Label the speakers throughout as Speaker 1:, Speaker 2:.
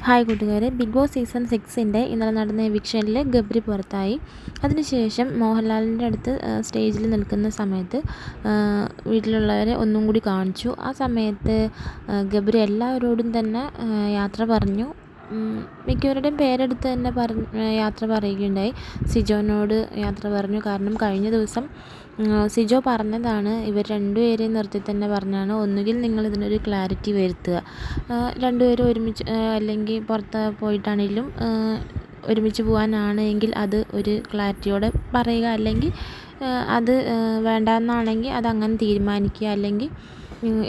Speaker 1: Hi കൂട്ടുകാരെ, big boss season 6 ഇന്നലെ നടന്ന എവിക്ഷനിൽ ഗബ്രി പുറത്തായി. അതിനുശേഷം മോഹൻലാലിൻ്റെ അടുത്ത് സ്റ്റേജിൽ നിൽക്കുന്ന സമയത്ത് വീട്ടിലുള്ളവരെ ഒന്നും കൂടി കാണിച്ചു. ആ സമയത്ത് ഗബ്രി എല്ലാവരോടും തന്നെ യാത്ര പറഞ്ഞു. മിക്കവരുടെയും പേരെടുത്ത് തന്നെ യാത്ര പറയുകയുണ്ടായി. സിജോനോട് യാത്ര പറഞ്ഞു. കാരണം കഴിഞ്ഞ ദിവസം സിജോ പറഞ്ഞതാണ്, ഇവർ രണ്ടുപേരെയും നിർത്തി തന്നെ പറഞ്ഞാണ്, ഒന്നുകിൽ നിങ്ങൾ ഇതിനൊരു ക്ലാരിറ്റി വരുത്തുക, രണ്ടുപേരും ഒരുമിച്ച് അല്ലെങ്കിൽ പുറത്ത് പോയിട്ടാണെങ്കിലും ഒരുമിച്ച് പോകാനാണ് എങ്കിൽ അത് ഒരു ക്ലാരിറ്റിയോടെ പറയുക, അല്ലെങ്കിൽ അത് വേണ്ടാന്നാണെങ്കിൽ അതങ്ങനെ തീരുമാനിക്കുക, അല്ലെങ്കിൽ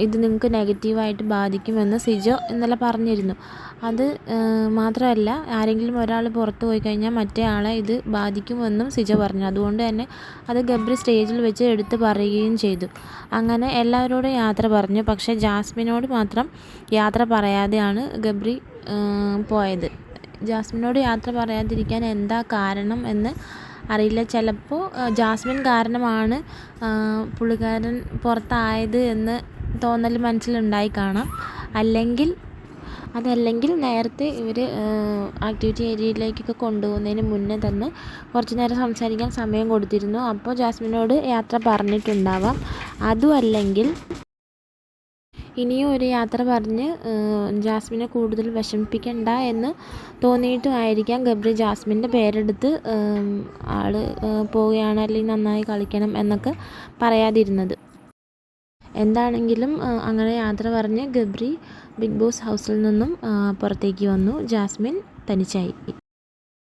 Speaker 1: ഇത് നിങ്ങൾക്ക് നെഗറ്റീവായിട്ട് ബാധിക്കുമെന്ന് സിജോ ഇന്നലെ പറഞ്ഞിരുന്നു. അത് മാത്രമല്ല, ആരെങ്കിലും ഒരാൾ പുറത്ത് പോയി കഴിഞ്ഞാൽ മറ്റേ ആളെ ഇത് ബാധിക്കുമെന്നും സിജോ പറഞ്ഞു. അതുകൊണ്ട് തന്നെ അത് ഗബ്രി സ്റ്റേജിൽ വെച്ച് എടുത്ത് പറയുകയും ചെയ്തു. അങ്ങനെ എല്ലാവരോടും യാത്ര പറഞ്ഞു. പക്ഷേ ജാസ്മിനോട് മാത്രം യാത്ര പറയാതെയാണ് ഗബ്രി പോയത്. ജാസ്മിനോട് യാത്ര പറയാതിരിക്കാൻ എന്താ കാരണം എന്ന് അറിയില്ല. ചിലപ്പോൾ ജാസ്മിൻ കാരണമാണ് പുള്ളിക്കാരൻ പുറത്തായത് എന്ന് തോന്നൽ മനസ്സിലുണ്ടായി കാണാം. അതല്ലെങ്കിൽ നേരത്തെ ഇവർ ആക്ടിവിറ്റി ഏരിയയിലേക്കൊക്കെ കൊണ്ടുപോകുന്നതിന് മുന്നേ തന്നെ കുറച്ച് നേരം സംസാരിക്കാൻ സമയം കൊടുത്തിരുന്നു. അപ്പോൾ ജാസ്മിനോട് യാത്ര പറഞ്ഞിട്ടുണ്ടാവാം. അതും അല്ലെങ്കിൽ ഇനിയും ഒരു യാത്ര പറഞ്ഞ് ജാസ്മിനെ കൂടുതൽ വിഷമിപ്പിക്കണ്ട എന്ന് തോന്നിയിട്ടുമായിരിക്കാം ഗബ്രി ജാസ്മിൻ്റെ പേരെടുത്ത് ആൾ പോവുകയാണ് അല്ലെങ്കിൽ നന്നായി കളിക്കണം എന്നൊക്കെ പറയാതിരുന്നത്. എന്താണെങ്കിലും അങ്ങനെ യാത്ര പറഞ്ഞ് ഗബ്രി ബിഗ് ബോസ് ഹൗസിൽ നിന്നും പുറത്തേക്ക് വന്നു. ജാസ്മിൻ തനിച്ചായി.